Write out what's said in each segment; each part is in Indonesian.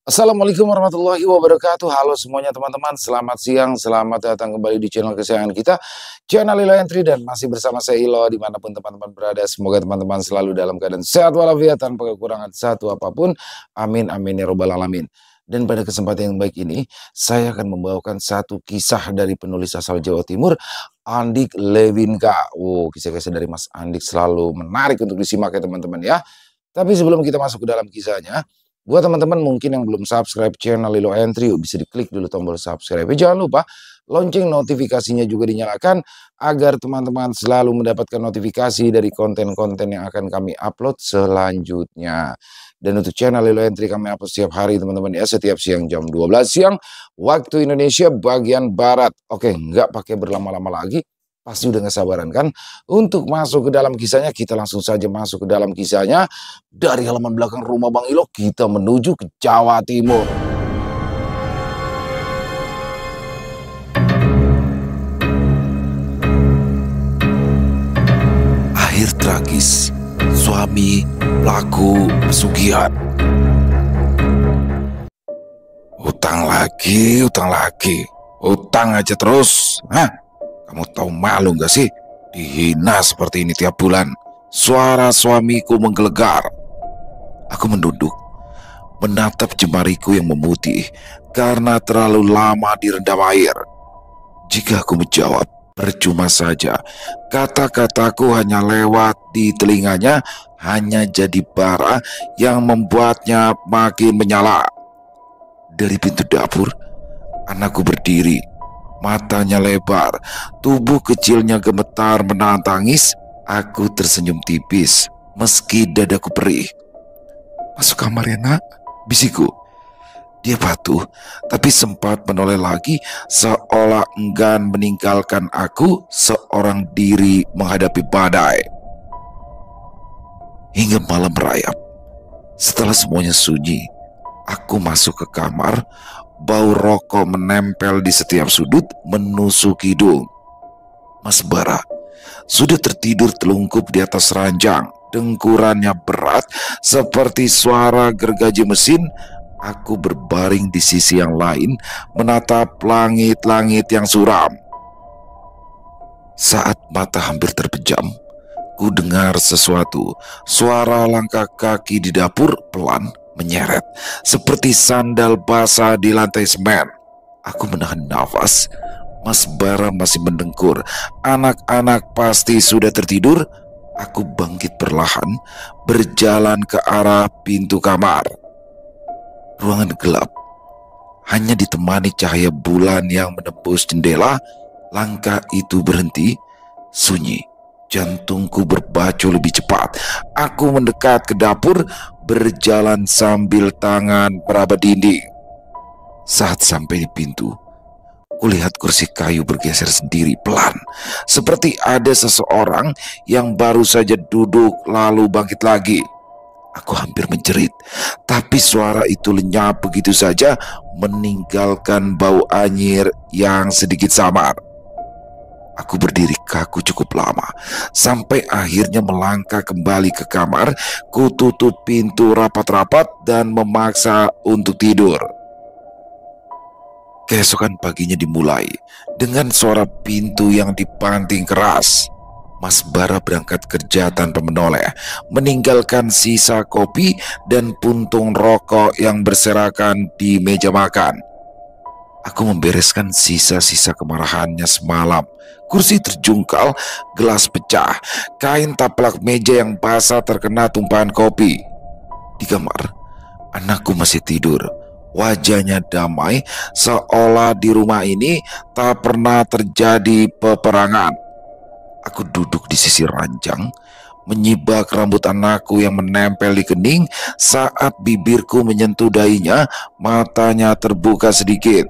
Assalamualaikum warahmatullahi wabarakatuh. Halo semuanya teman-teman, selamat siang, selamat datang kembali di channel kesayangan kita, channel Ilo Entry, dan masih bersama saya Ilo dimanapun teman-teman berada. Semoga teman-teman selalu dalam keadaan sehat walafiat tanpa kekurangan satu apapun. Amin amin ya robbal alamin. Dan pada kesempatan yang baik ini, saya akan membawakan satu kisah dari penulis asal Jawa Timur, Andik Lewinka. Kisah-kisah dari Mas Andik selalu menarik untuk disimak ya teman-teman ya. Tapi sebelum kita masuk ke dalam kisahnya, buat teman-teman mungkin yang belum subscribe channel Ilo Entry, bisa diklik dulu tombol subscribe. Jangan lupa lonceng notifikasinya juga dinyalakan agar teman-teman selalu mendapatkan notifikasi dari konten-konten yang akan kami upload selanjutnya. Dan untuk channel Ilo Entry kami upload setiap hari teman-teman ya, setiap siang jam 12 siang waktu Indonesia bagian Barat. Oke, nggak pakai berlama-lama lagi. Pasti udah gak sabaran kan untuk masuk ke dalam kisahnya. Kita langsung saja masuk ke dalam kisahnya. Dari halaman belakang rumah Bang Ilo kita menuju ke Jawa Timur. Akhir tragis suami pelaku pesugihan. Utang lagi, utang aja terus. Kamu tahu malu gak sih? Dihina seperti ini tiap bulan. Suara suamiku menggelegar. Aku menduduk, menatap jemariku yang memutih karena terlalu lama direndam air. Jika aku menjawab, percuma saja. Kata-kataku hanya lewat di telinganya, hanya jadi bara yang membuatnya makin menyala. Dari pintu dapur, anakku berdiri. Matanya lebar, tubuh kecilnya gemetar menahan tangis. Aku tersenyum tipis, meski dadaku perih. "Masuk kamar ya nak," bisikku. Dia patuh, tapi sempat menoleh lagi, seolah enggan meninggalkan aku seorang diri menghadapi badai. Hingga malam merayap. Setelah semuanya sunyi, aku masuk ke kamar. Bau rokok menempel di setiap sudut, menusuk hidung. Mas Bara sudah tertidur telungkup di atas ranjang. Dengkurannya berat seperti suara gergaji mesin. Aku berbaring di sisi yang lain, menatap langit-langit yang suram. Saat mata hampir terpejam, ku dengar sesuatu. Suara langkah kaki di dapur pelan menyeret, seperti sandal basah di lantai semen. Aku menahan nafas. Mas Bara masih mendengkur. Anak-anak pasti sudah tertidur. Aku bangkit perlahan, berjalan ke arah pintu kamar. Ruangan gelap, hanya ditemani cahaya bulan yang menembus jendela. Langkah itu berhenti, sunyi. Jantungku berbacu lebih cepat. Aku mendekat ke dapur, berjalan sambil tangan meraba dinding. Saat sampai di pintu, kulihat kursi kayu bergeser sendiri pelan, seperti ada seseorang yang baru saja duduk lalu bangkit lagi. Aku hampir menjerit, tapi suara itu lenyap begitu saja, meninggalkan bau anyir yang sedikit samar. Aku berdiri kaku cukup lama, sampai akhirnya melangkah kembali ke kamar. Ku tutup pintu rapat-rapat dan memaksa untuk tidur. Keesokan paginya dimulai dengan suara pintu yang dibanting keras. Mas Bara berangkat kerja tanpa menoleh, meninggalkan sisa kopi dan puntung rokok yang berserakan di meja makan. Aku membereskan sisa-sisa kemarahannya semalam. Kursi terjungkal, gelas pecah, kain taplak meja yang basah terkena tumpahan kopi. Di kamar, anakku masih tidur. Wajahnya damai, seolah di rumah ini tak pernah terjadi peperangan. Aku duduk di sisi ranjang, menyibak rambut anakku yang menempel di kening. Saat bibirku menyentuh dahinya, matanya terbuka sedikit.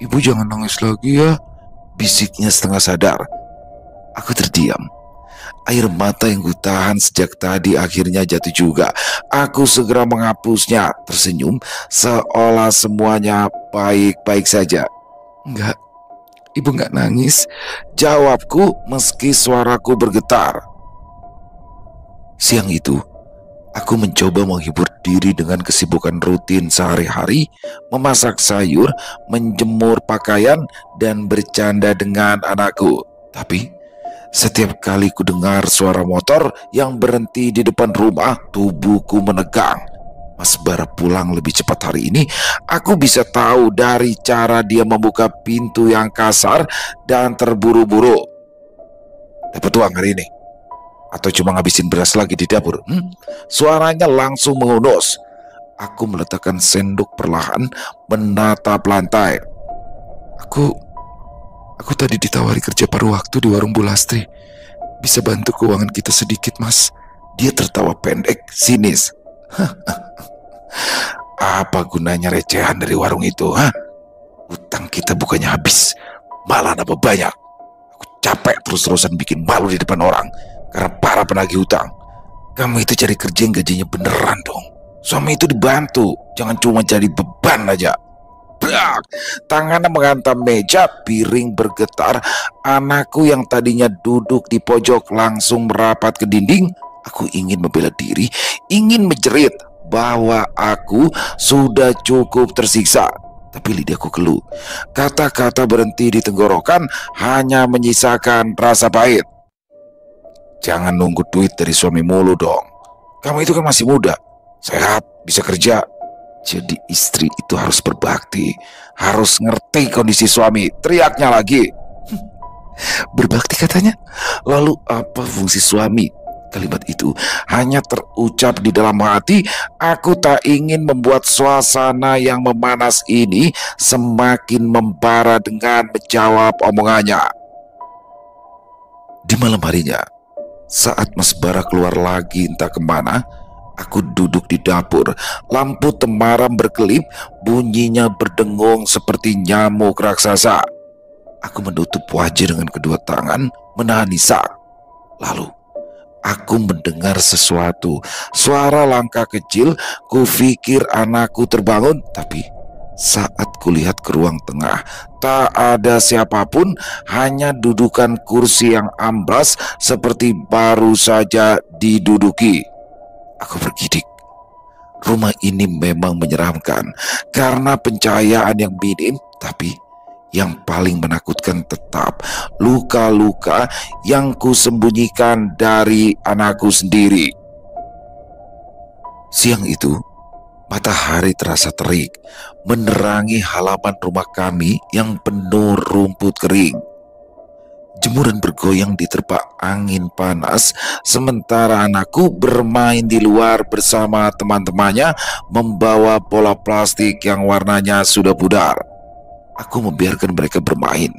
"Ibu jangan nangis lagi ya," bisiknya setengah sadar. Aku terdiam. Air mata yang kutahan sejak tadi akhirnya jatuh juga. Aku segera menghapusnya, tersenyum seolah semuanya baik-baik saja. "Enggak, ibu enggak nangis," jawabku meski suaraku bergetar. Siang itu, Aku mencoba menghibur diri dengan kesibukan rutin sehari-hari, memasak sayur, menjemur pakaian, dan bercanda dengan anakku. Tapi setiap kali ku dengar suara motor yang berhenti di depan rumah, tubuhku menegang. Mas Bara pulang lebih cepat hari ini. Aku bisa tahu dari cara dia membuka pintu yang kasar dan terburu-buru. Dapat uang hari ini? Atau cuma ngabisin beras lagi di dapur? Suaranya langsung menghunus. Aku meletakkan sendok perlahan, menatap lantai. Aku tadi ditawari kerja paruh waktu di warung Bu Lastri. Bisa bantu keuangan kita sedikit, Mas? Dia tertawa pendek, sinis. Apa gunanya recehan dari warung itu, Utang kita bukannya habis, malah nambah banyak. Aku capek terus-terusan bikin malu di depan orang karena para penagih hutang. Kamu itu cari kerja yang gajinya beneran dong. Suami itu dibantu, jangan cuma jadi beban aja. Brak! Tangannya menghantam meja, piring bergetar. Anakku yang tadinya duduk di pojok langsung merapat ke dinding. Aku ingin membela diri, ingin menjerit bahwa aku sudah cukup tersiksa. Tapi lidahku keluh. Kata-kata berhenti di tenggorokan, hanya menyisakan rasa pahit. Jangan nunggu duit dari suami mulu dong. Kamu itu kan masih muda, sehat, bisa kerja. Jadi istri itu harus berbakti, harus ngerti kondisi suami. Teriaknya lagi. Berbakti katanya? Lalu apa fungsi suami? Kalimat itu hanya terucap di dalam hati. Aku tak ingin membuat suasana yang memanas ini semakin membara dengan menjawab omongannya. Di malam harinya, saat Mas Bara keluar lagi entah kemana, aku duduk di dapur. Lampu temaram berkelip, bunyinya berdengung seperti nyamuk raksasa. Aku menutup wajah dengan kedua tangan, menahan isak. Lalu aku mendengar sesuatu, suara langkah kecil. Kupikir anakku terbangun, tapi saat kulihat ke ruang tengah, tak ada siapapun, hanya dudukan kursi yang amblas seperti baru saja diduduki. Aku bergidik. Rumah ini memang menyeramkan karena pencahayaan yang minim, tapi yang paling menakutkan tetap luka-luka yang kusembunyikan dari anakku sendiri. Siang itu, matahari terasa terik, menerangi halaman rumah kami yang penuh rumput kering. Jemuran bergoyang diterpa angin panas, sementara anakku bermain di luar bersama teman-temannya membawa bola plastik yang warnanya sudah pudar. Aku membiarkan mereka bermain.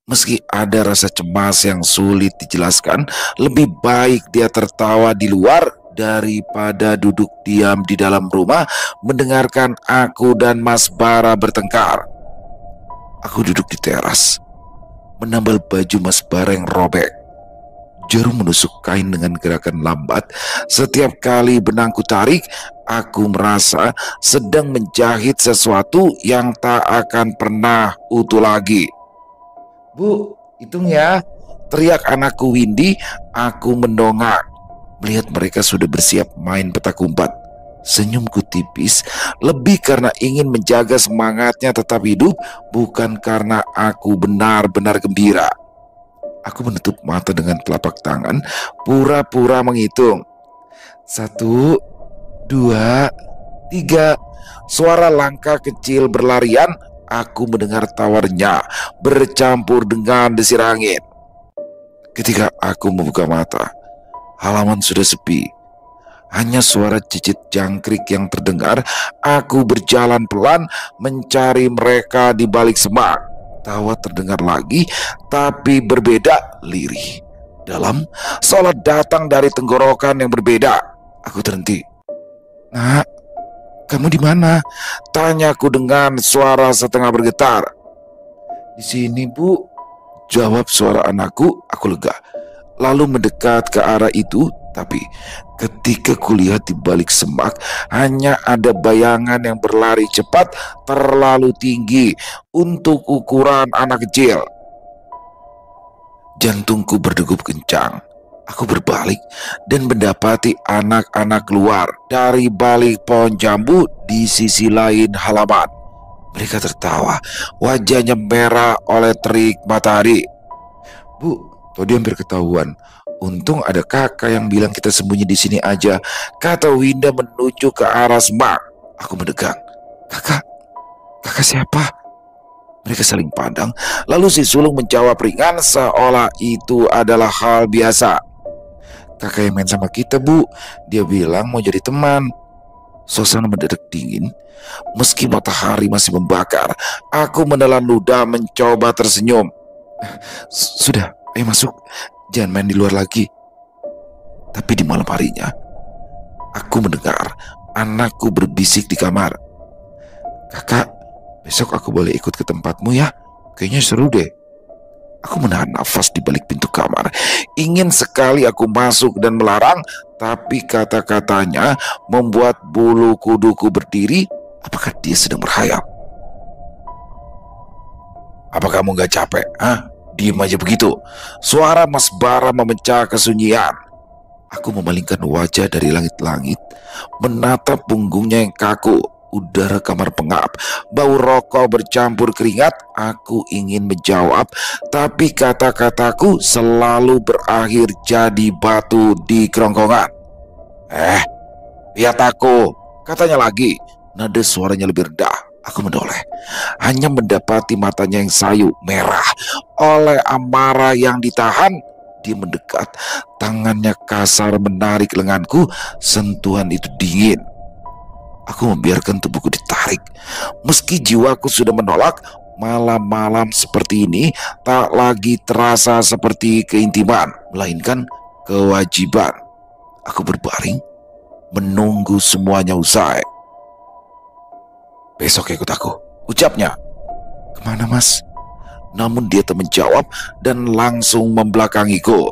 Meski ada rasa cemas yang sulit dijelaskan, lebih baik dia tertawa di luar daripada duduk diam di dalam rumah mendengarkan aku dan Mas Bara bertengkar. Aku duduk di teras, menambal baju Mas Bara yang robek. Jarum menusuk kain dengan gerakan lambat. Setiap kali benangku tarik, aku merasa sedang menjahit sesuatu yang tak akan pernah utuh lagi. Bu, hitung ya, teriak anakku Windy. Aku mendongak, melihat mereka sudah bersiap main petak umpet. Senyumku tipis, lebih karena ingin menjaga semangatnya tetap hidup, bukan karena aku benar-benar gembira. Aku menutup mata dengan telapak tangan, pura-pura menghitung. 1, 2, 3. Suara langkah kecil berlarian. Aku mendengar tawarnya bercampur dengan desir angin. Ketika aku membuka mata, halaman sudah sepi. Hanya suara cicit jangkrik yang terdengar. Aku berjalan pelan mencari mereka di balik semak. Tawa terdengar lagi, tapi berbeda, lirih, dalam, seolah datang dari tenggorokan yang berbeda. Aku terhenti. Nak, kamu di mana? Tanyaku dengan suara setengah bergetar. Di sini, Bu, jawab suara anakku. Aku lega, lalu mendekat ke arah itu. Tapi ketika kulihat di balik semak, hanya ada bayangan yang berlari cepat, terlalu tinggi untuk ukuran anak kecil. Jantungku berdegup kencang. Aku berbalik dan mendapati anak-anak keluar dari balik pohon jambu di sisi lain halaman. Mereka tertawa, wajahnya merah oleh terik matahari. "Bu, tadi hampir ketahuan. Untung ada kakak yang bilang kita sembunyi di sini aja," kata Winda menuju ke arah semak. Aku mendegang. Kakak siapa?" Mereka saling pandang, lalu si sulung menjawab ringan seolah itu adalah hal biasa. "Kakak yang main sama kita, Bu. Dia bilang mau jadi teman." Suasana mendadak dingin. Meski matahari masih membakar, aku menelan ludah mencoba tersenyum. "Sudah, ayo masuk. Jangan main di luar lagi." Tapi di malam harinya, aku mendengar anakku berbisik di kamar. "Kakak, besok aku boleh ikut ke tempatmu ya? Kayaknya seru deh." Aku menahan nafas di balik pintu kamar. Ingin sekali aku masuk dan melarang, tapi kata-katanya membuat bulu kuduku berdiri. Apakah dia sedang berhayal? "Apa kamu gak capek? Diem aja begitu." Suara Mas Bara memecah kesunyian. Aku memalingkan wajah dari langit-langit, menatap punggungnya yang kaku. Udara kamar pengap, bau rokok bercampur keringat. Aku ingin menjawab, tapi kata-kataku selalu berakhir jadi batu di kerongkongan. Lihat aku," katanya lagi. Nada suaranya lebih rendah. Aku menoleh, hanya mendapati matanya yang sayu, merah oleh amarah yang ditahan. Dia mendekat, tangannya kasar menarik lenganku. Sentuhan itu dingin. Aku membiarkan tubuhku ditarik. Meski jiwaku sudah menolak, malam-malam seperti ini tak lagi terasa seperti keintiman, melainkan kewajiban. Aku berbaring, menunggu semuanya usai. "Besok ikut aku," ucapnya. "Kemana, Mas?" Namun dia tak menjawab dan langsung membelakangiku.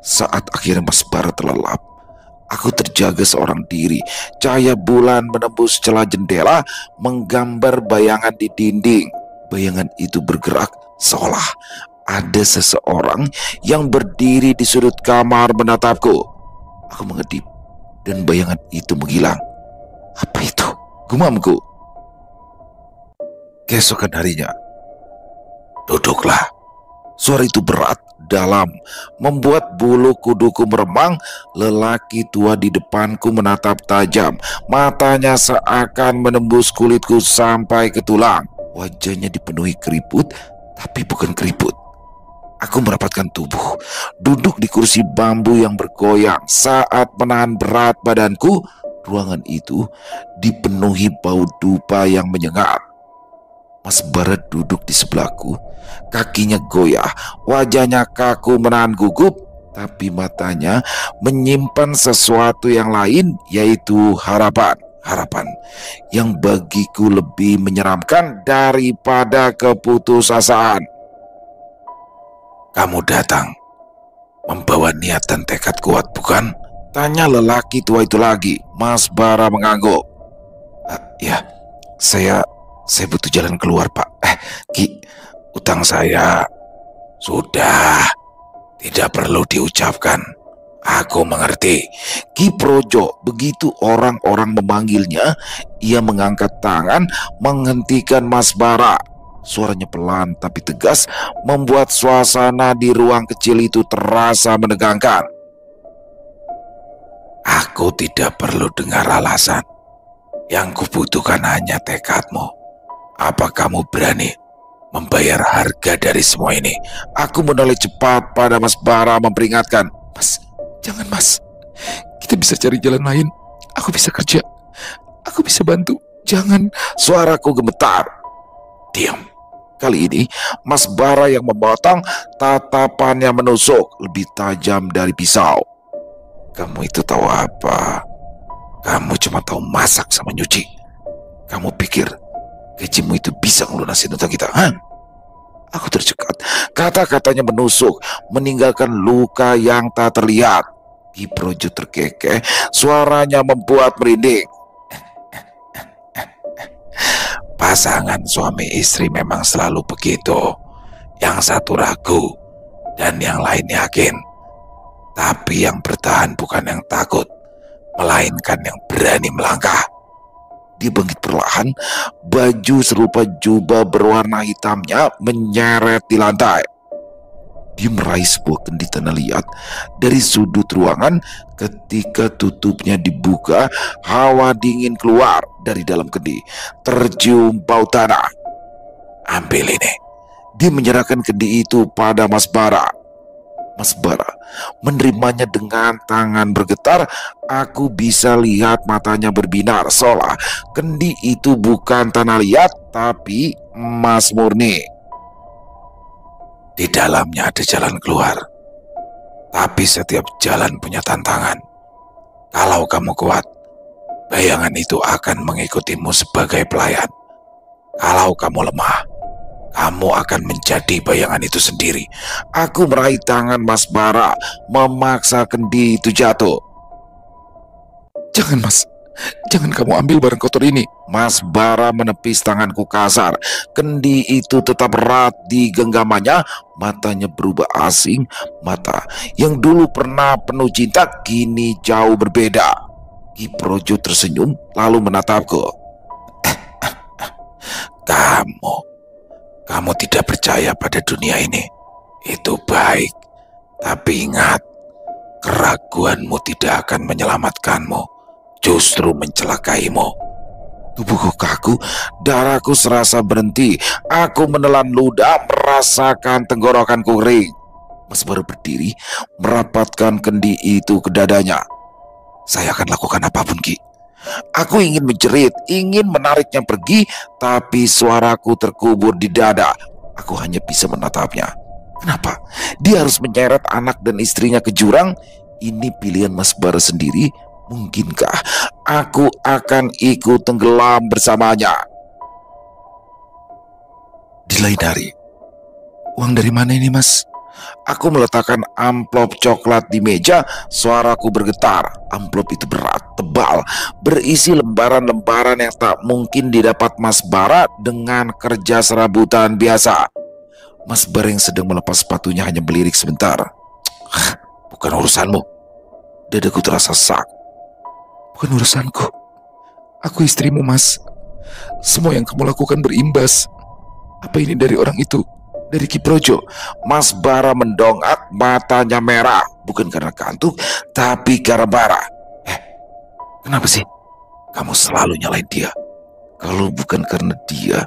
Saat akhirnya Mas Bara terlelap, aku terjaga seorang diri. Cahaya bulan menembus celah jendela, menggambar bayangan di dinding. Bayangan itu bergerak seolah ada seseorang yang berdiri di sudut kamar menatapku. Aku mengedip dan bayangan itu menghilang. "Apa itu?" gumamku. Keesokan harinya, "Duduklah." Suara itu berat, dalam, membuat bulu kuduku meremang. Lelaki tua di depanku menatap tajam. Matanya seakan menembus kulitku sampai ke tulang. Wajahnya dipenuhi keriput, tapi bukan keriput. Aku merapatkan tubuh, duduk di kursi bambu yang bergoyang. Saat menahan berat badanku, ruangan itu dipenuhi bau dupa yang menyengat. Mas Bara duduk di sebelahku, kakinya goyah, wajahnya kaku menahan gugup, tapi matanya menyimpan sesuatu yang lain, yaitu harapan. Harapan yang bagiku lebih menyeramkan daripada keputusasaan. "Kamu datang membawa niat dan tekad kuat, bukan?" tanya lelaki tua itu lagi. Mas Bara mengangguk. "Ya, saya butuh jalan keluar, Pak. Ki, utang saya." "Sudah, tidak perlu diucapkan. Aku mengerti." Ki Projo, begitu orang-orang memanggilnya, ia mengangkat tangan menghentikan Mas Bara. Suaranya pelan tapi tegas, membuat suasana di ruang kecil itu terasa menegangkan. "Aku tidak perlu dengar alasan. Yang kubutuhkan hanya tekadmu. Apa kamu berani membayar harga dari semua ini?" Aku menoleh cepat pada Mas Bara memperingatkan. "Mas, jangan Mas. Kita bisa cari jalan lain. Aku bisa kerja. Aku bisa bantu. Jangan." Suaraku gemetar. "Diam." Kali ini Mas Bara yang memotong, tatapannya menusuk lebih tajam dari pisau. "Kamu itu tahu apa? Kamu cuma tahu masak sama nyuci. Kamu pikir gajimu itu bisa ngelunasin utang kita, Aku tercekat. Kata-katanya menusuk, meninggalkan luka yang tak terlihat. Ki Projo terkekeh, suaranya membuat merinding. "Pasangan suami istri memang selalu begitu. Yang satu ragu dan yang lain yakin. Tapi yang bertahan bukan yang takut, melainkan yang berani melangkah. Dia bangkit perlahan, baju serupa jubah berwarna hitamnya menyeret di lantai. Dia meraih sebuah kendi tanah liat dari sudut ruangan. Ketika tutupnya dibuka, hawa dingin keluar dari dalam kendi, tercium bau tanah. Ambil ini. Dia menyerahkan kendi itu pada Mas Bara. Mas Bara menerimanya dengan tangan bergetar. Aku bisa lihat matanya berbinar, seolah kendi itu bukan tanah liat tapi emas murni. Di dalamnya ada jalan keluar, tapi setiap jalan punya tantangan. Kalau kamu kuat, bayangan itu akan mengikutimu sebagai pelayan. Kalau kamu lemah, kamu akan menjadi bayangan itu sendiri. Aku meraih tangan Mas Bara, memaksa kendi itu jatuh. Jangan Mas, jangan kamu ambil barang kotor ini. Mas Bara menepis tanganku kasar. Kendi itu tetap erat di genggamannya. Matanya berubah asing. Mata yang dulu pernah penuh cinta kini jauh berbeda. Ki Projo tersenyum lalu menatapku. Kamu tidak percaya pada dunia ini. Itu baik. Tapi ingat, keraguanmu tidak akan menyelamatkanmu, justru mencelakaimu. Tubuhku kaku, darahku serasa berhenti. Aku menelan ludah, merasakan tenggorokanku kering. Mas Bara berdiri, merapatkan kendi itu ke dadanya. Saya akan lakukan apapun, Ki. Aku ingin menjerit, ingin menariknya pergi, tapi suaraku terkubur di dada. Aku hanya bisa menatapnya. Kenapa? Dia harus menyeret anak dan istrinya ke jurang. Ini pilihan Mas Bara sendiri. Mungkinkah aku akan ikut tenggelam bersamanya? Di lain hari, uang dari mana ini, Mas? Aku meletakkan amplop coklat di meja. Suaraku bergetar. Amplop itu berat, tebal, berisi lembaran-lembaran yang tak mungkin didapat Mas Bara dengan kerja serabutan biasa. Mas Bara yang sedang melepas sepatunya hanya melirik sebentar. Bukan urusanmu. Dadaku terasa sak. Bukan urusanku. Aku istrimu, Mas. Semua yang kamu lakukan berimbas. Apa ini dari orang itu? Dari Ki Projo? Mas Bara mendongak, matanya merah. Bukan karena kantuk, tapi karena marah. Kenapa sih? Kamu selalu nyalain dia. Kalau bukan karena dia,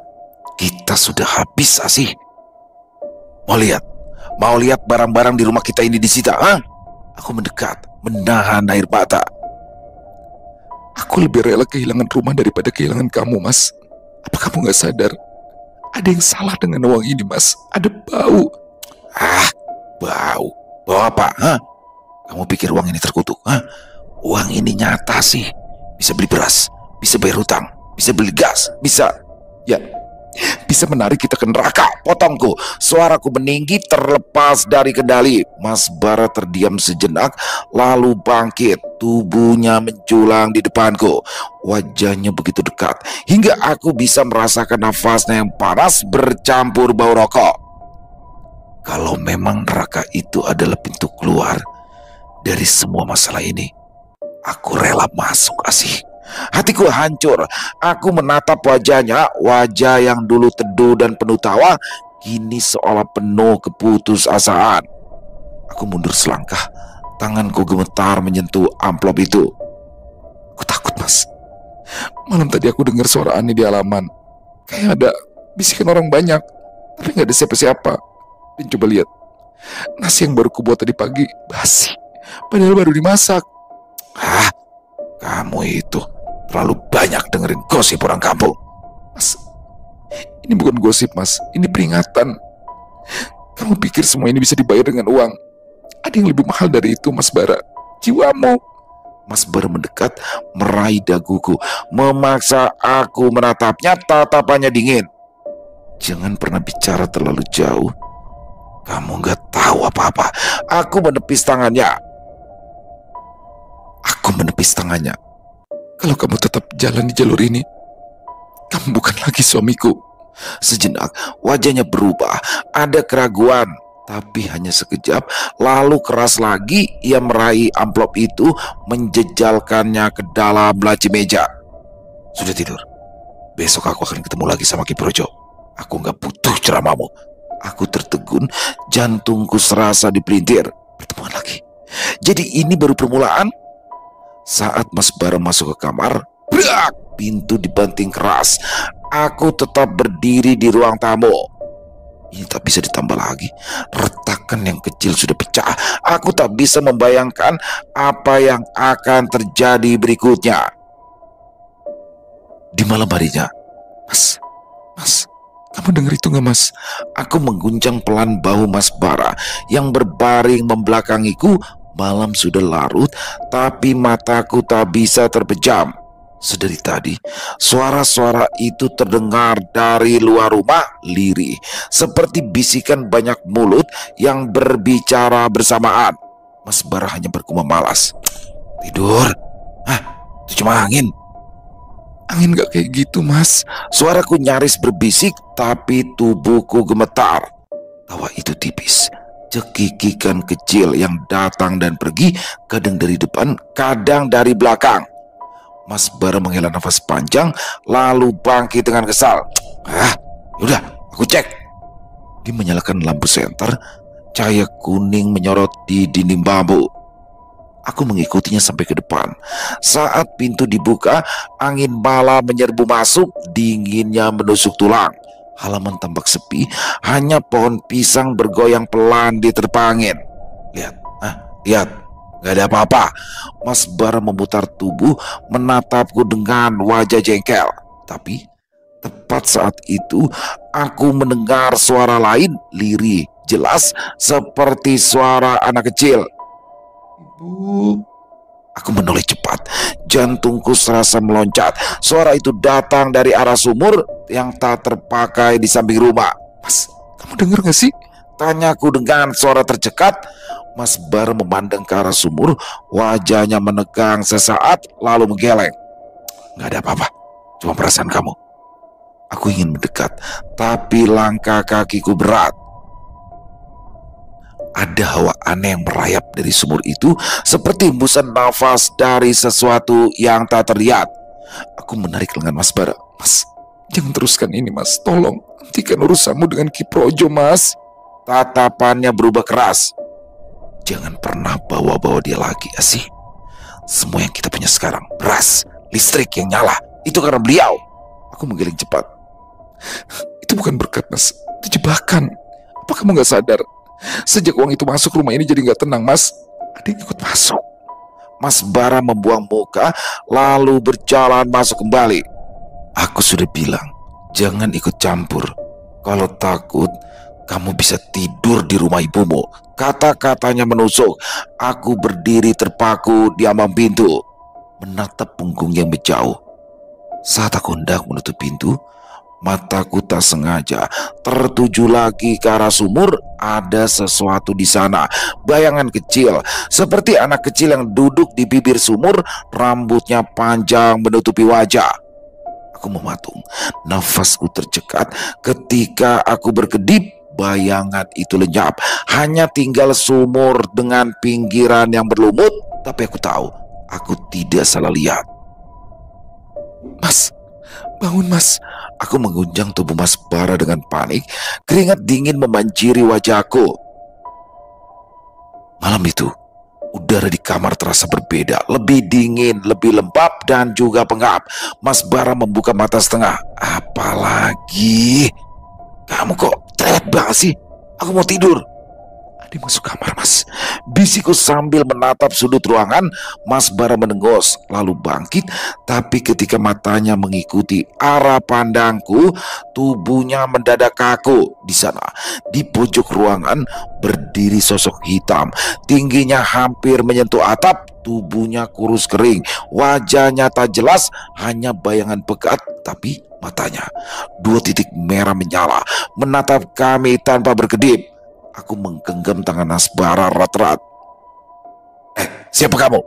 kita sudah habis, Asih. Mau lihat barang-barang di rumah kita ini disita, ha? Aku mendekat, menahan air mata. Aku lebih rela kehilangan rumah daripada kehilangan kamu, Mas. Apa kamu gak sadar? Ada yang salah dengan uang ini, Mas. Ada bau. Bau? Bau apa? Ha? Kamu pikir uang ini terkutuk? Ha? Uang ini nyata sih. Bisa beli beras, bisa bayar hutang, bisa beli gas, bisa menarik kita ke neraka. Potongku. Suaraku meninggi terlepas dari kendali. Mas Bara terdiam sejenak, lalu bangkit. Tubuhnya menjulang di depanku. Wajahnya begitu dekat hingga aku bisa merasakan nafasnya yang panas bercampur bau rokok. Kalau memang neraka itu adalah pintu keluar dari semua masalah ini, aku rela masuk, Asih. Hatiku hancur. Aku menatap wajahnya, wajah yang dulu teduh dan penuh tawa, kini seolah penuh keputusasaan. Aku mundur selangkah, tanganku gemetar menyentuh amplop itu. Aku takut, Mas. Malam tadi aku dengar suara aneh di halaman. Kayak ada bisikan orang banyak, tapi gak ada siapa-siapa. Dan coba lihat, nasi yang baru kubuat tadi pagi basi, padahal baru dimasak. Kamu itu terlalu banyak dengerin gosip orang kampung. Mas, ini bukan gosip, Mas. Ini peringatan. Kamu pikir semua ini bisa dibayar dengan uang? Ada yang lebih mahal dari itu, Mas Bara. Jiwamu. Mas Bara mendekat, meraih daguku, memaksa aku menatapnya. Tatapannya dingin. Jangan pernah bicara terlalu jauh. Kamu gak tahu apa-apa. Aku menepis tangannya. Kalau kamu tetap jalan di jalur ini, kamu bukan lagi suamiku. Sejenak wajahnya berubah. Ada keraguan, Tapi hanya sekejap, lalu keras lagi ia meraih amplop itu, menjejalkannya ke dalam laci meja. Sudah tidur? Besok aku akan ketemu lagi sama Ki Projo. Aku nggak butuh ceramahmu. Aku tertegun, jantungku serasa dipelintir. Pertemuan lagi. Jadi ini baru permulaan? Saat Mas Bara masuk ke kamar, brak, pintu dibanting keras. Aku tetap berdiri di ruang tamu. Ini tak bisa ditambah lagi. Retakan yang kecil sudah pecah. Aku tak bisa membayangkan apa yang akan terjadi berikutnya. Di malam harinya, Mas, kamu dengar itu gak, Mas? Aku mengguncang pelan bahu Mas Bara yang berbaring membelakangiku. Malam sudah larut, tapi mataku tak bisa terpejam. Sedari tadi, suara-suara itu terdengar dari luar rumah, lirih, seperti bisikan banyak mulut yang berbicara bersamaan. Mas Bara hanya bergumam malas. Tidur? Itu cuma angin. Angin gak kayak gitu, Mas. Suaraku nyaris berbisik, tapi tubuhku gemetar. Tawa itu tipis, cekikikan kecil yang datang dan pergi, kadang dari depan, kadang dari belakang. Mas Bara menghela nafas panjang, lalu bangkit dengan kesal. Yaudah, aku cek. Dia menyalakan lampu senter, cahaya kuning menyorot di dinding bambu. Aku mengikutinya sampai ke depan. Saat pintu dibuka, angin malam menyerbu masuk, dinginnya menusuk tulang. Halaman tampak sepi, hanya pohon pisang bergoyang pelan diterpa angin. Lihat, gak ada apa-apa. Mas Bara memutar tubuh, menatapku dengan wajah jengkel. Tapi tepat saat itu aku mendengar suara lain, lirih, jelas seperti suara anak kecil. Ibu. Aku menoleh cepat, jantungku serasa meloncat. Suara itu datang dari arah sumur yang tak terpakai di samping rumah. Mas, kamu dengar gak sih? Tanyaku dengan suara tercekat. Mas Bara memandang ke arah sumur, wajahnya menegang sesaat, lalu menggeleng. Gak ada apa-apa, cuma perasaan kamu. Aku ingin mendekat, tapi langkah kakiku berat. Ada hawa aneh yang merayap dari sumur itu, seperti hembusan nafas dari sesuatu yang tak terlihat. Aku menarik lengan Mas Bara. Mas, jangan teruskan ini, Mas. Tolong, hentikan urusanmu dengan Ki Projo, Mas. Tatapannya berubah keras. Jangan pernah bawa-bawa dia lagi, Asih. Semua yang kita punya sekarang, beras, listrik yang nyala, itu karena beliau. Aku menggiling cepat. Itu bukan berkat, Mas. Itu jebakan. Apa kamu gak sadar? Sejak uang itu masuk, rumah ini jadi gak tenang, Mas. Ada yang ikut masuk. Mas Bara membuang muka, lalu berjalan masuk kembali. Aku sudah bilang, jangan ikut campur. Kalau takut, kamu bisa tidur di rumah ibumu. Kata-katanya menusuk. Aku berdiri terpaku di ambang pintu, menatap punggung yang menjauh. Saat aku hendak menutup pintu, mataku tak sengaja tertuju lagi ke arah sumur. Ada sesuatu di sana. Bayangan kecil, seperti anak kecil yang duduk di bibir sumur, rambutnya panjang menutupi wajah. Aku mematung, nafasku tercekat. Ketika aku berkedip, bayangan itu lenyap. Hanya tinggal sumur dengan pinggiran yang berlumut. Tapi aku tahu, aku tidak salah lihat. Mas, bangun, Mas. Aku menggunjang tubuh Mas Bara dengan panik. Keringat dingin membanjiri wajahku. Malam itu, udara di kamar terasa berbeda. Lebih dingin, lebih lembab, dan juga pengap. Mas Bara membuka mata setengah. Apalagi? Kamu kok teriak banget sih? Aku mau tidur. Dia masuk kamar, Mas. Bisikku sambil menatap sudut ruangan. Mas Bara menengos, lalu bangkit. Tapi ketika matanya mengikuti arah pandangku, tubuhnya mendadak kaku. Di sana, di pojok ruangan, berdiri sosok hitam. Tingginya hampir menyentuh atap. Tubuhnya kurus kering. Wajahnya tak jelas, hanya bayangan pekat. Tapi matanya, 2 titik merah menyala, menatap kami tanpa berkedip. Aku menggenggam tangan Mas Bara erat-erat. Siapa kamu?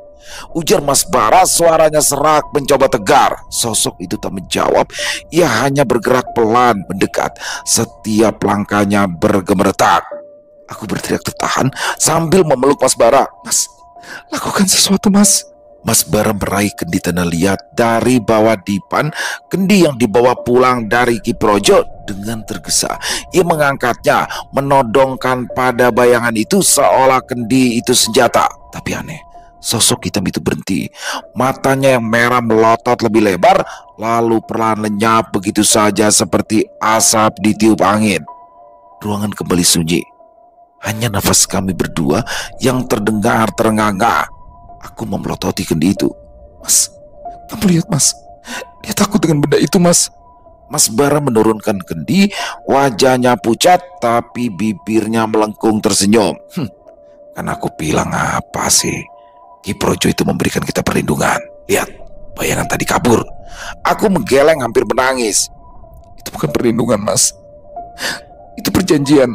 Ujar Mas Bara, suaranya serak mencoba tegar. Sosok itu tak menjawab. Ia hanya bergerak pelan mendekat. Setiap langkahnya bergemeretak. Aku berteriak tertahan sambil memeluk Mas Bara. Mas, lakukan sesuatu Mas. Mas Bara meraih kendi tanah liat dari bawah dipan, kendi yang dibawa pulang dari Ki Projo. Dengan tergesa ia mengangkatnya, menodongkan pada bayangan itu seolah kendi itu senjata. Tapi aneh, sosok hitam itu berhenti. Matanya yang merah melotot lebih lebar, lalu perlahan lenyap begitu saja seperti asap ditiup angin. Ruangan kembali sunyi. Hanya nafas kami berdua yang terdengar terengah-engah. Aku memelototi kendi itu. Mas, kamu lihat Mas, dia takut dengan benda itu Mas. Mas Bara menurunkan kendi, wajahnya pucat tapi bibirnya melengkung tersenyum. Kan aku bilang apa sih? Ki Projo itu memberikan kita perlindungan. Lihat, bayangan tadi kabur. Aku menggeleng hampir menangis. Itu bukan perlindungan Mas, itu perjanjian.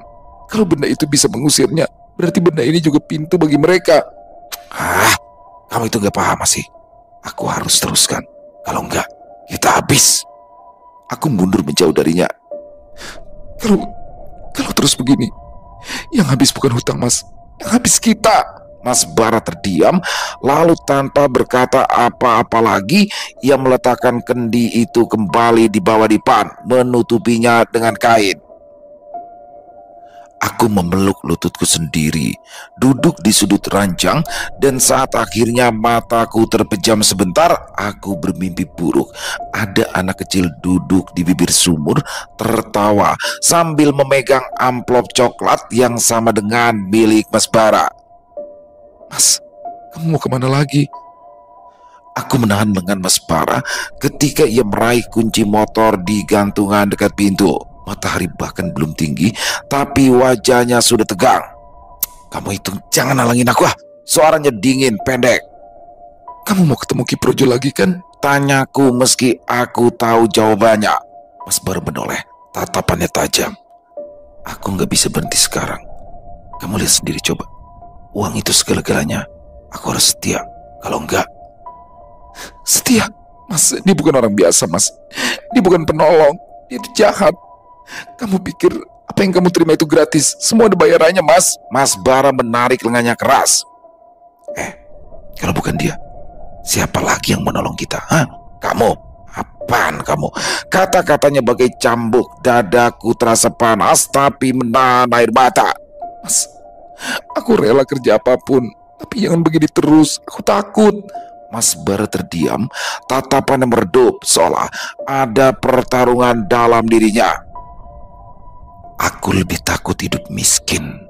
Kalau benda itu bisa mengusirnya, berarti benda ini juga pintu bagi mereka. Kamu itu gak paham sih. Aku harus teruskan. Kalau enggak, kita habis. Aku mundur menjauh darinya. Kalau terus begini, yang habis bukan hutang Mas, yang habis kita. Mas Bara terdiam, lalu tanpa berkata apa-apa lagi, ia meletakkan kendi itu kembali di bawah dipan, menutupinya dengan kain. Aku memeluk lututku sendiri, duduk di sudut ranjang, dan saat akhirnya mataku terpejam sebentar, aku bermimpi buruk. Ada anak kecil duduk di bibir sumur, tertawa sambil memegang amplop coklat yang sama dengan milik Mas Bara. Mas, kamu mau kemana lagi? Aku menahan lengan Mas Bara ketika ia meraih kunci motor di gantungan dekat pintu. Matahari bahkan belum tinggi, tapi wajahnya sudah tegang. Kamu itu jangan halangin aku. Suaranya dingin, pendek. Kamu mau ketemu Ki Projo lagi kan? Tanyaku meski aku tahu jawabannya. Mas Bara menoleh, tatapannya tajam. Aku gak bisa berhenti sekarang. Kamu lihat sendiri coba. Uang itu segala-galanya. Aku harus setia. Kalau enggak... Setia? Mas, dia bukan orang biasa Mas. Dia bukan penolong. Dia jahat. Kamu pikir apa yang kamu terima itu gratis? Semua ada bayarannya Mas. Mas Bara menarik lengannya keras. Kalau bukan dia, siapa lagi yang menolong kita? Kamu? Apaan kamu? Kata-katanya bagai cambuk. Dadaku terasa panas tapi menahan air mata. Mas, aku rela kerja apapun, tapi jangan begini terus. Aku takut. Mas Bara terdiam, tatapannya meredup seolah ada pertarungan dalam dirinya. Aku lebih takut hidup miskin.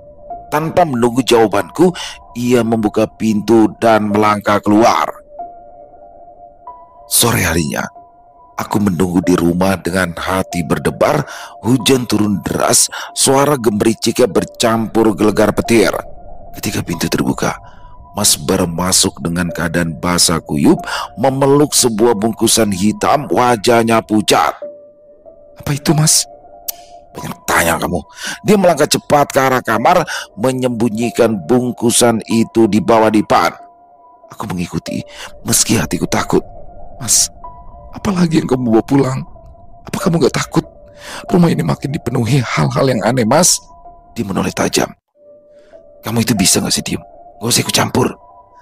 Tanpa menunggu jawabanku, ia membuka pintu dan melangkah keluar. Sore harinya, aku menunggu di rumah dengan hati berdebar. Hujan turun deras, suara gemericiknya bercampur gelegar petir. Ketika pintu terbuka, Mas Bara masuk dengan keadaan basah kuyup, memeluk sebuah bungkusan hitam, wajahnya pucat. Apa itu Mas? Banyak tanya kamu. Dia melangkah cepat ke arah kamar, menyembunyikan bungkusan itu di bawah dipan. Aku mengikuti, meski hatiku takut. Mas, apa lagi yang kamu bawa pulang? Apa kamu gak takut? Rumah ini makin dipenuhi hal-hal yang aneh Mas. Dia menoleh tajam. Kamu itu bisa gak sih diem? Gak usah ikut campur.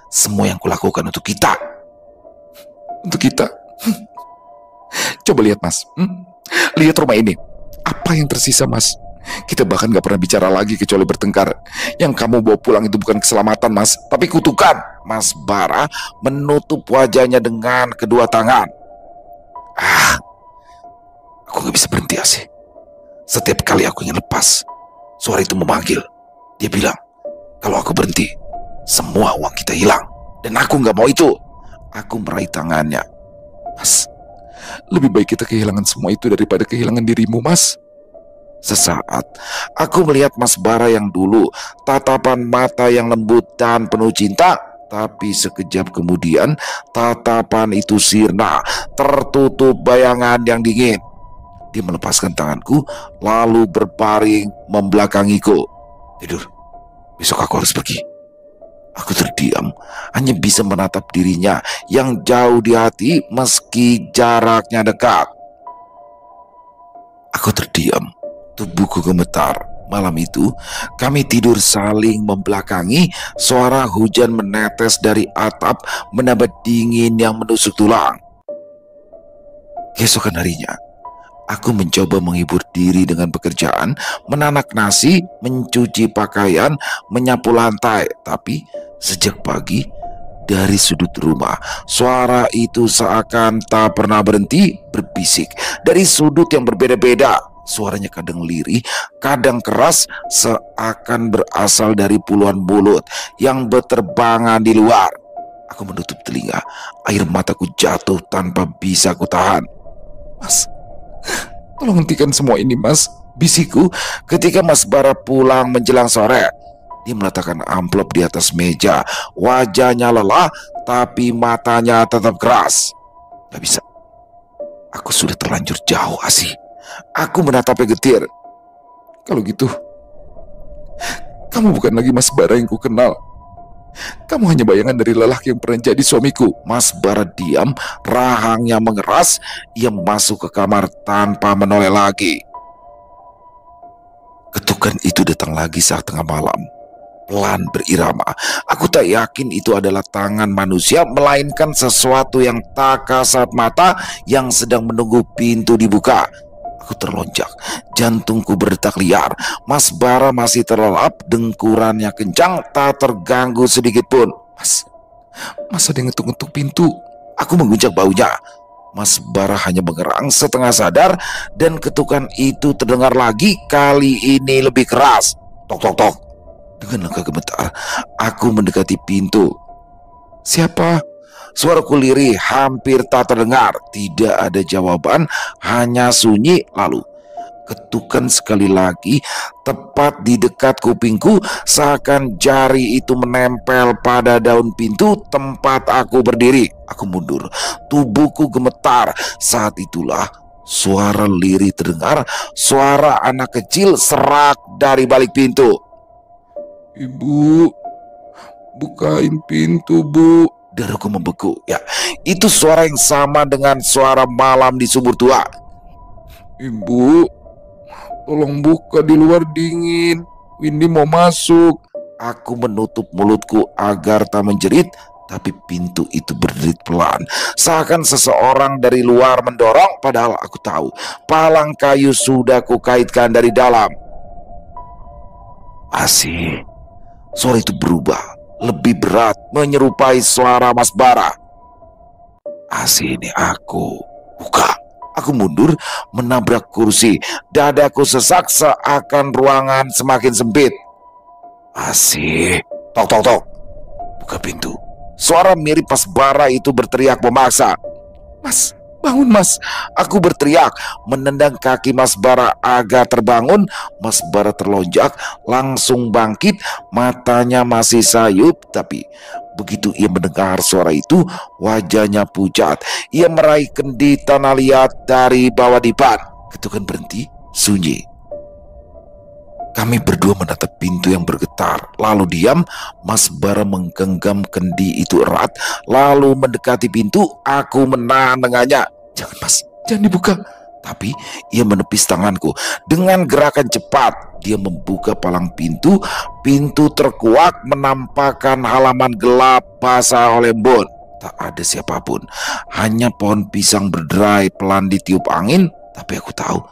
Semua yang kulakukan untuk kita. Untuk kita? Coba lihat Mas. Lihat rumah ini. Apa yang tersisa Mas? Kita bahkan gak pernah bicara lagi kecuali bertengkar. Yang kamu bawa pulang itu bukan keselamatan Mas, tapi kutukan. Mas Bara menutup wajahnya dengan kedua tangan. Aku gak bisa berhenti sih. Setiap kali aku ingin lepas, suara itu memanggil. Dia bilang, kalau aku berhenti, semua uang kita hilang. Dan aku gak mau itu. Aku meraih tangannya. Mas, lebih baik kita kehilangan semua itu daripada kehilangan dirimu Mas. Sesaat, aku melihat Mas Bara yang dulu, tatapan mata yang lembut dan penuh cinta. Tapi sekejap kemudian, tatapan itu sirna, tertutup bayangan yang dingin. Dia melepaskan tanganku, lalu berbaring membelakangiku. Tidur, besok aku harus pergi. Aku terdiam, hanya bisa menatap dirinya yang jauh di hati meski jaraknya dekat. Aku terdiam, tubuhku gemetar. Malam itu, kami tidur saling membelakangi. Suara hujan menetes dari atap menambah dingin yang menusuk tulang. Keesokan harinya, aku mencoba menghibur diri dengan pekerjaan, menanak nasi, mencuci pakaian, menyapu lantai. Tapi sejak pagi, dari sudut rumah, suara itu seakan tak pernah berhenti berbisik. Dari sudut yang berbeda-beda, suaranya kadang lirih, kadang keras, seakan berasal dari puluhan mulut yang berterbangan di luar. Aku menutup telinga, air mataku jatuh tanpa bisa kutahan. "Mas, tolong hentikan semua ini, Mas," bisikku ketika Mas Bara pulang menjelang sore. Dia meletakkan amplop di atas meja. Wajahnya lelah, tapi matanya tetap keras. Gak bisa. Aku sudah terlanjur jauh, Asih. Aku menatapnya getir. "Kalau gitu, kamu bukan lagi Mas Bara yang ku kenal. Kamu hanya bayangan dari lelaki yang pernah jadi suamiku." Mas Bara diam, rahangnya mengeras. Ia masuk ke kamar tanpa menoleh lagi. Ketukan itu datang lagi saat tengah malam. Pelan berirama. Aku tak yakin itu adalah tangan manusia, melainkan sesuatu yang tak kasat mata yang sedang menunggu pintu dibuka. Aku terlonjak, jantungku berdetak liar. Mas Bara masih terlelap, dengkurannya kencang, tak terganggu sedikit pun. Mas ada yang ngetuk-ngetuk pintu." Aku mengguncang baunya. Mas Bara hanya mengerang setengah sadar, dan ketukan itu terdengar lagi, kali ini lebih keras. Tok tok tok. Dengan langkah gemetar, aku mendekati pintu. "Siapa?" Suaraku lirih, hampir tak terdengar. Tidak ada jawaban, hanya sunyi. Lalu ketukan sekali lagi, tepat di dekat kupingku, seakan jari itu menempel pada daun pintu tempat aku berdiri. Aku mundur, tubuhku gemetar. Saat itulah suara lirih terdengar, suara anak kecil serak dari balik pintu. "Ibu, bukain pintu, Bu." Deruku membeku. Ya, itu suara yang sama dengan suara malam di sumur tua. "Ibu, tolong buka, di luar dingin. Windy mau masuk." Aku menutup mulutku agar tak menjerit, tapi pintu itu berderit pelan, seakan seseorang dari luar mendorong. Padahal aku tahu palang kayu sudah kukaitkan dari dalam. Asih. Suara itu berubah, lebih berat, menyerupai suara Mas Bara. "Asih, ini aku." "Buka." Aku mundur, menabrak kursi. Dadaku sesak seakan ruangan semakin sempit. "Asih." Tok tok tok. Buka pintu. Suara mirip Mas Bara itu berteriak memaksa. "Mas, bangun Mas." Aku berteriak, menendang kaki Mas Bara agar terbangun. Mas Bara terlonjak, langsung bangkit. Matanya masih sayup, tapi begitu ia mendengar suara itu, wajahnya pucat. Ia meraih kendi tanah liat dari bawah dipan. Ketukan berhenti, sunyi. Kami berdua menatap pintu yang bergetar, lalu diam. Mas Bara menggenggam kendi itu erat, lalu mendekati pintu. Aku menahan lengannya. "Jangan Mas, jangan dibuka." Tapi ia menepis tanganku. Dengan gerakan cepat, dia membuka palang pintu. Pintu terkuak, menampakkan halaman gelap basah oleh embun. Tak ada siapapun, hanya pohon pisang berderai pelan ditiup angin. Tapi aku tahu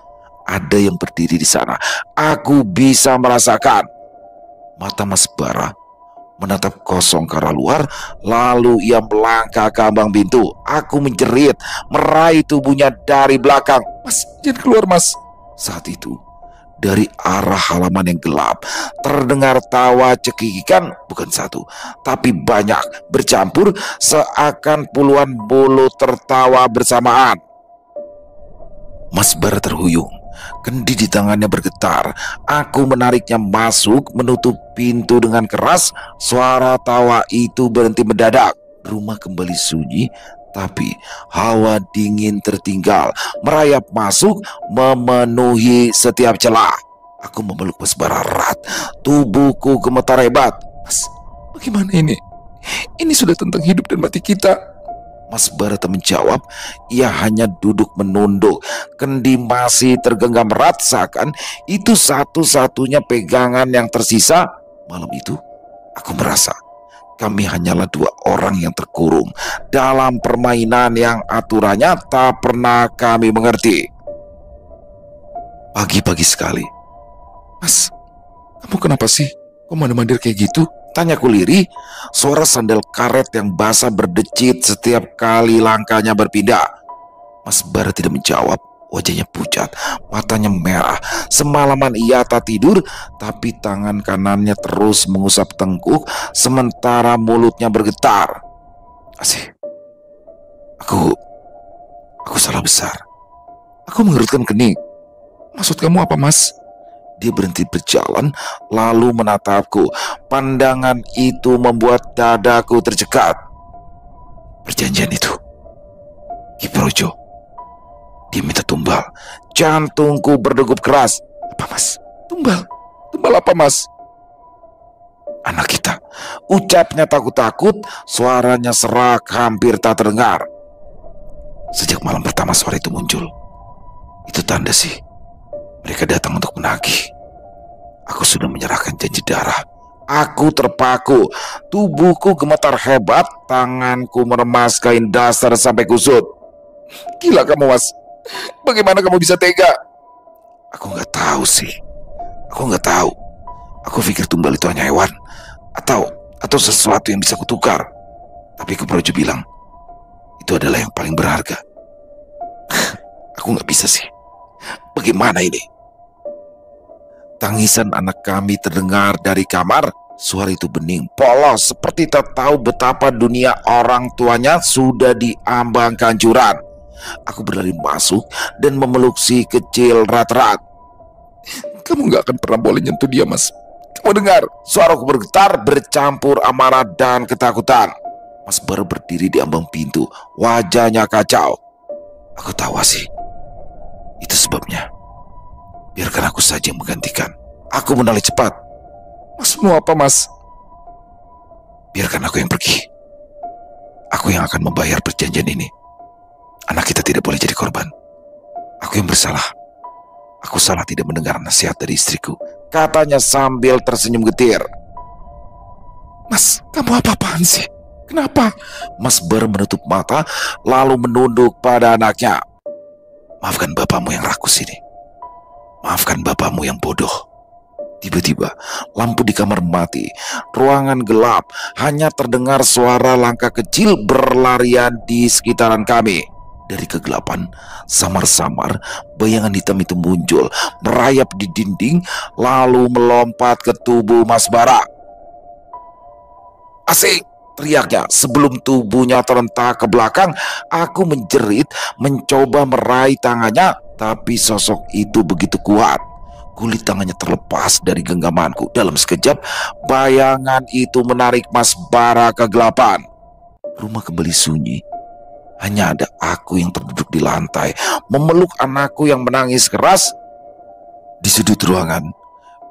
ada yang berdiri di sana. Aku bisa merasakan. Mata Mas Bara menatap kosong ke arah luar, lalu ia melangkah ke ambang pintu. Aku menjerit, meraih tubuhnya dari belakang. "Mas, jangan keluar Mas." Saat itu, dari arah halaman yang gelap, terdengar tawa cekikikan, bukan satu, tapi banyak, bercampur, seakan puluhan mulut tertawa bersamaan. Mas Bara terhuyung. Kendi di tangannya bergetar. Aku menariknya masuk, menutup pintu dengan keras. Suara tawa itu berhenti mendadak. Rumah kembali sunyi, tapi hawa dingin tertinggal, merayap masuk, memenuhi setiap celah. Aku memeluk Mas Bara erat. Tubuhku gemetar hebat. "Mas, bagaimana ini? Ini sudah tentang hidup dan mati kita." Mas Bara tak menjawab. Ia hanya duduk menunduk, kendi masih tergenggam erat, seakan itu satu-satunya pegangan yang tersisa. Malam itu aku merasa kami hanyalah dua orang yang terkurung dalam permainan yang aturannya tak pernah kami mengerti. Pagi-pagi sekali, "Mas, kamu kenapa sih? Kok mandir-mandir kayak gitu?" tanyaku lirih. Suara sandal karet yang basah berdecit setiap kali langkahnya berpindah. Mas Bara tidak menjawab. Wajahnya pucat, matanya merah. Semalaman ia tak tidur, tapi tangan kanannya terus mengusap tengkuk, sementara mulutnya bergetar. Asih, aku salah besar. Aku mengerutkan kening. "Maksud kamu apa, Mas?" Dia berhenti berjalan, lalu menatapku. Pandangan itu membuat dadaku tercekat. "Perjanjian itu, Ki Projo, dia minta tumbal." Jantungku berdegup keras. "Apa, Mas? Tumbal? Tumbal apa, Mas?" "Anak kita," ucapnya takut-takut, suaranya serak, hampir tak terdengar. "Sejak malam pertama suara itu muncul, itu tanda sih mereka datang untuk menagih. Aku sudah menyerahkan janji darah. Aku terpaku, tubuhku gemetar hebat, tanganku meremas kain dasar sampai kusut." "Gila kamu, Mas. Bagaimana kamu bisa tega?" "Aku nggak tahu sih. Aku nggak tahu. Aku pikir tumbal itu hanya hewan atau sesuatu yang bisa kutukar. Tapi Ki Projo bilang itu adalah yang paling berharga. Aku nggak bisa sih. Bagaimana ini?" Tangisan anak kami terdengar dari kamar. Suara itu bening, polos, seperti tak tahu betapa dunia orang tuanya sudah diambang kehancuran. Aku berlari masuk dan memeluk si kecil rat-rat. "Kamu gak akan pernah boleh nyentuh dia, Mas. Kamu dengar?" Suaraku bergetar, bercampur amarah dan ketakutan. Mas Bara berdiri di ambang pintu, wajahnya kacau. Aku tahu sih, itu sebabnya. Biarkan aku saja yang menggantikan. Aku menoleh cepat. "Mas mau apa, Mas?" "Biarkan aku yang pergi. Aku yang akan membayar perjanjian ini. Anak kita tidak boleh jadi korban. Aku yang bersalah. Aku salah tidak mendengar nasihat dari istriku," katanya sambil tersenyum getir. "Mas, kamu apa-apaan sih? Kenapa?" Mas Bara menutup mata, lalu menunduk pada anaknya. "Maafkan bapakmu yang rakus ini. Maafkan bapakmu yang bodoh." Tiba-tiba lampu di kamar mati. Ruangan gelap. Hanya terdengar suara langkah kecil berlarian di sekitaran kami. Dari kegelapan, samar-samar bayangan hitam itu muncul, merayap di dinding, lalu melompat ke tubuh Mas Bara. "Asik!" teriaknya. Sebelum tubuhnya terentak ke belakang, aku menjerit, mencoba meraih tangannya, tapi sosok itu begitu kuat. Kulit tangannya terlepas dari genggamanku. Dalam sekejap, bayangan itu menarik Mas Bara ke kegelapan. Rumah kembali sunyi. Hanya ada aku yang terduduk di lantai, memeluk anakku yang menangis keras. Di sudut ruangan,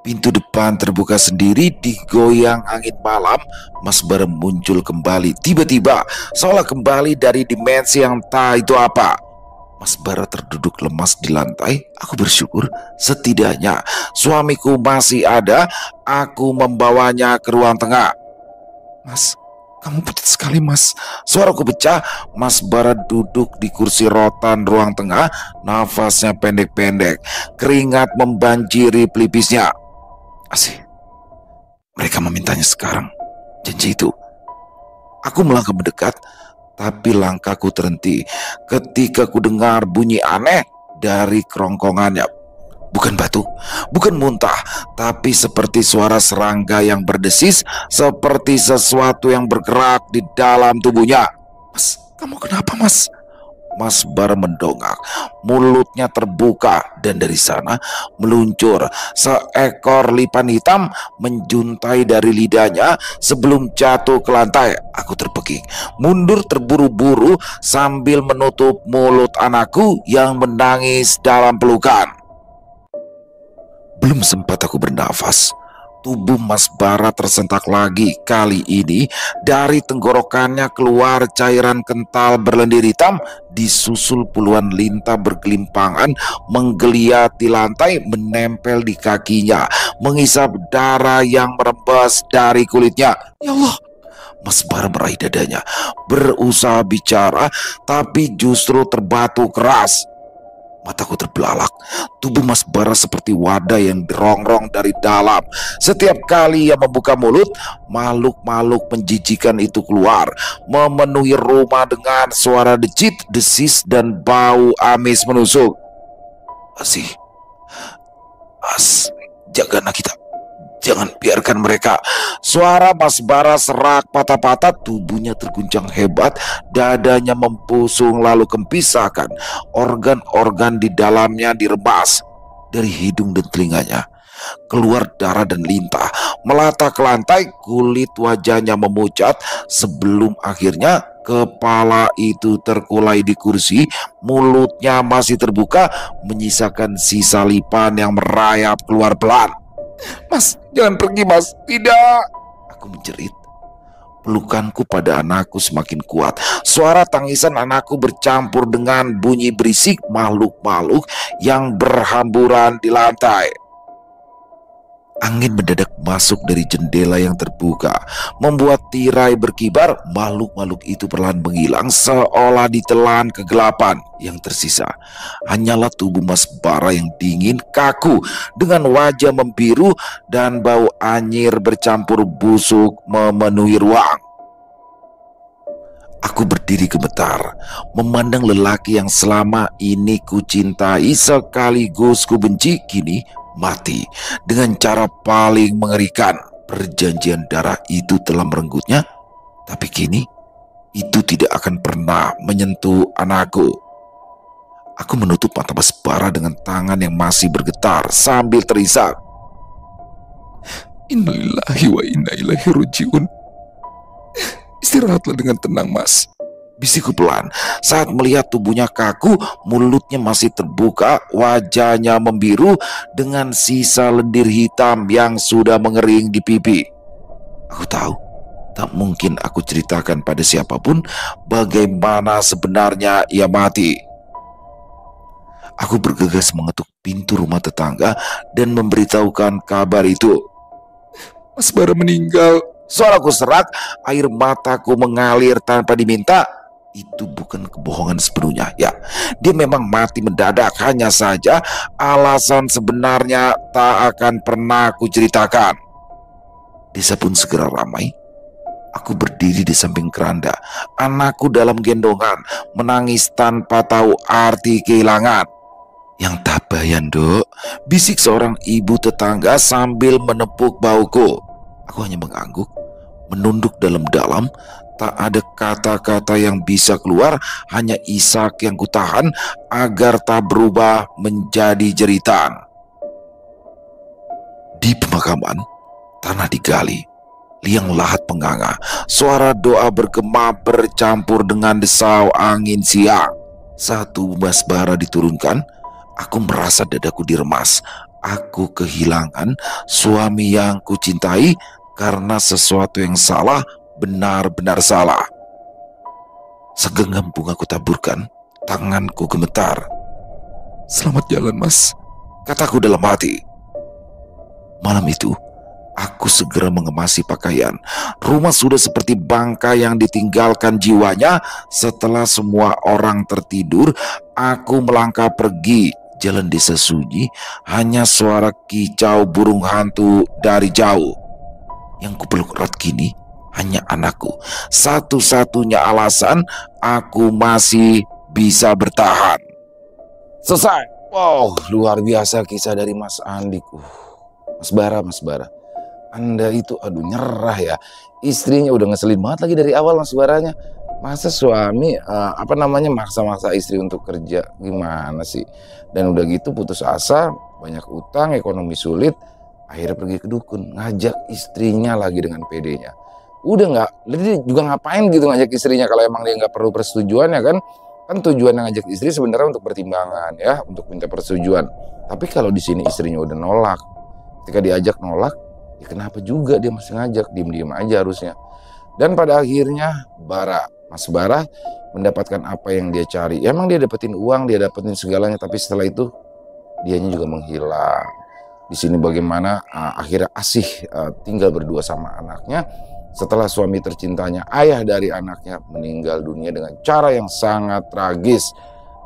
pintu depan terbuka sendiri, digoyang angin malam. Mas Bara muncul kembali, tiba-tiba, seolah kembali dari dimensi yang tak itu apa. Mas Bara terduduk lemas di lantai. Aku bersyukur setidaknya suamiku masih ada. Aku membawanya ke ruang tengah. "Mas, kamu pucat sekali, Mas." Suaraku pecah. Mas Bara duduk di kursi rotan ruang tengah, nafasnya pendek-pendek, keringat membanjiri pelipisnya. "Asih, mereka memintanya sekarang. Janji itu." Aku melangkah mendekat, tapi langkahku terhenti ketika ku dengar bunyi aneh dari kerongkongannya. Bukan batu, bukan muntah, tapi seperti suara serangga yang berdesis, seperti sesuatu yang bergerak di dalam tubuhnya. "Mas, kamu kenapa, Mas?" Mas Bara mendongak, mulutnya terbuka, dan dari sana meluncur seekor lipan hitam menjuntai dari lidahnya sebelum jatuh ke lantai. Aku terpekik, mundur terburu-buru sambil menutup mulut anakku yang menangis dalam pelukan. Belum sempat aku bernafas, Tubuh Mas Bara tersentak lagi. Kali ini dari tenggorokannya keluar cairan kental berlendir hitam, disusul puluhan lintah bergelimpangan menggeliat di lantai, menempel di kakinya, menghisap darah yang merembes dari kulitnya. Ya Allah! Mas Bara meraih dadanya, berusaha bicara, tapi justru terbatu keras. Mataku terbelalak. Tubuh Mas Bara seperti wadah yang dirongrong dari dalam. Setiap kali ia membuka mulut, makhluk-makhluk menjijikan itu keluar, memenuhi rumah dengan suara decit, desis, dan bau amis menusuk. Asih, jaga anak kita. Jangan biarkan mereka. Suara Mas Bara serak patah-patah, tubuhnya terguncang hebat, dadanya membusung lalu kempis, seakan organ-organ di dalamnya direbas. Dari hidung dan telinganya keluar darah dan lintah, melata ke lantai, kulit wajahnya memucat sebelum akhirnya kepala itu terkulai di kursi, mulutnya masih terbuka, menyisakan sisa lipan yang merayap keluar pelan. Mas, jangan pergi mas. Tidak, aku menjerit. Pelukanku pada anakku semakin kuat. Suara tangisan anakku bercampur dengan bunyi berisik makhluk-makhluk yang berhamburan di lantai. Angin mendadak masuk dari jendela yang terbuka, membuat tirai berkibar. Makhluk-makhluk itu perlahan menghilang, seolah ditelan kegelapan. Yang tersisa hanyalah tubuh Mas Bara yang dingin, kaku, dengan wajah membiru dan bau anyir bercampur busuk memenuhi ruang. Aku berdiri gemetar, memandang lelaki yang selama ini kucintai sekaligus ku benci, kini mati dengan cara paling mengerikan. Perjanjian darah itu telah merenggutnya, tapi kini itu tidak akan pernah menyentuh anakku. Aku menutup mata Mas Bara dengan tangan yang masih bergetar sambil terisak. Innalillahi wa inna ilaihi rajiun. Istirahatlah dengan tenang mas, bisikku pelan saat melihat tubuhnya kaku, mulutnya masih terbuka, wajahnya membiru dengan sisa lendir hitam yang sudah mengering di pipi. Aku tahu tak mungkin aku ceritakan pada siapapun bagaimana sebenarnya ia mati. Aku bergegas mengetuk pintu rumah tetangga dan memberitahukan kabar itu. Mas Bara meninggal. Suaraku serak, air mataku mengalir tanpa diminta. Itu bukan kebohongan sepenuhnya. Ya, dia memang mati mendadak. Hanya saja alasan sebenarnya tak akan pernah aku ceritakan. Desa pun segera ramai. Aku berdiri di samping keranda, anakku dalam gendongan, menangis tanpa tahu arti kehilangan. Yang tabayan dok, bisik seorang ibu tetangga sambil menepuk bauku. Aku hanya mengangguk, menunduk dalam-dalam. Tak ada kata-kata yang bisa keluar, hanya isak yang kutahan agar tak berubah menjadi jeritan. Di pemakaman, tanah digali, liang lahat menganga, suara doa bergema bercampur dengan desau angin siang. Saat tubuh Mas Bara diturunkan, aku merasa dadaku diremas. Aku kehilangan suami yang kucintai karena sesuatu yang salah, benar-benar salah. Segenggam bunga ku taburkan, tanganku gemetar. Selamat jalan mas, kataku dalam hati. Malam itu, aku segera mengemasi pakaian. Rumah sudah seperti bangkai yang ditinggalkan jiwanya. Setelah semua orang tertidur, aku melangkah pergi. Jalan desa sunyi, hanya suara kicau burung hantu dari jauh. Yang kupeluk erat kini hanya anakku. Satu-satunya alasan aku masih bisa bertahan. Selesai. Wow, luar biasa kisah dari Mas Andiku. Mas Bara. Anda itu aduh nyerah ya. Istrinya udah ngeselin banget lagi dari awal Mas Baranya. Masa suami maksa-maksa istri untuk kerja, gimana sih? Dan udah gitu putus asa, banyak utang, ekonomi sulit, akhirnya pergi ke dukun, ngajak istrinya lagi dengan PD-nya. Udah nggak, dia juga ngapain gitu ngajak istrinya kalau emang dia nggak perlu persetujuan ya kan? Kan tujuan yang ngajak istri sebenarnya untuk pertimbangan ya, untuk minta persetujuan. Tapi kalau di sini istrinya udah nolak, ketika diajak nolak, Ya kenapa juga dia masih ngajak, diem-diem aja harusnya. Dan pada akhirnya Mas Bara mendapatkan apa yang dia cari. Emang dia dapetin uang, dia dapetin segalanya, tapi setelah itu dianya juga menghilang. Di sini bagaimana akhirnya Asih tinggal berdua sama anaknya setelah suami tercintanya, ayah dari anaknya, meninggal dunia dengan cara yang sangat tragis.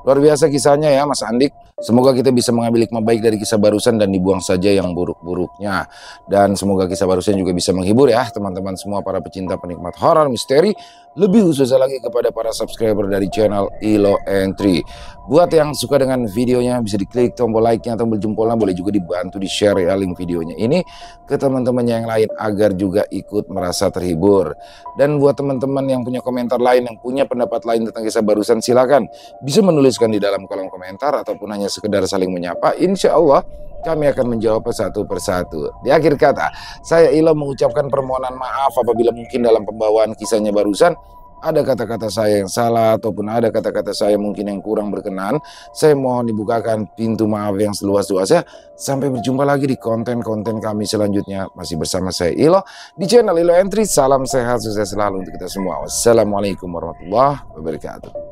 Luar biasa kisahnya ya Mas Andik. Semoga kita bisa mengambil hikmah baik dari kisah barusan dan dibuang saja yang buruk-buruknya. Dan semoga kisah barusan juga bisa menghibur ya teman-teman semua para pecinta penikmat horor misteri. Lebih khususnya lagi kepada para subscriber dari channel Ilo Entry. Buat yang suka dengan videonya bisa diklik tombol like-nya, tombol jempolnya, boleh juga dibantu di-share ya link videonya ini ke teman-teman yang lain agar juga ikut merasa terhibur. Dan buat teman-teman yang punya komentar lain, yang punya pendapat lain tentang kisah barusan, silakan bisa menuliskan di dalam kolom komentar ataupun hanya sekedar saling menyapa. Insya Allah kami akan menjawab satu persatu. Di akhir kata, saya Ilo mengucapkan permohonan maaf apabila mungkin dalam pembawaan kisahnya barusan ada kata-kata saya yang salah ataupun ada kata-kata saya mungkin yang kurang berkenan. Saya mohon dibukakan pintu maaf yang seluas-luasnya. Sampai berjumpa lagi di konten-konten kami selanjutnya. Masih bersama saya Ilo di channel Ilo Entry. Salam sehat, sukses selalu untuk kita semua. Wassalamualaikum warahmatullahi wabarakatuh.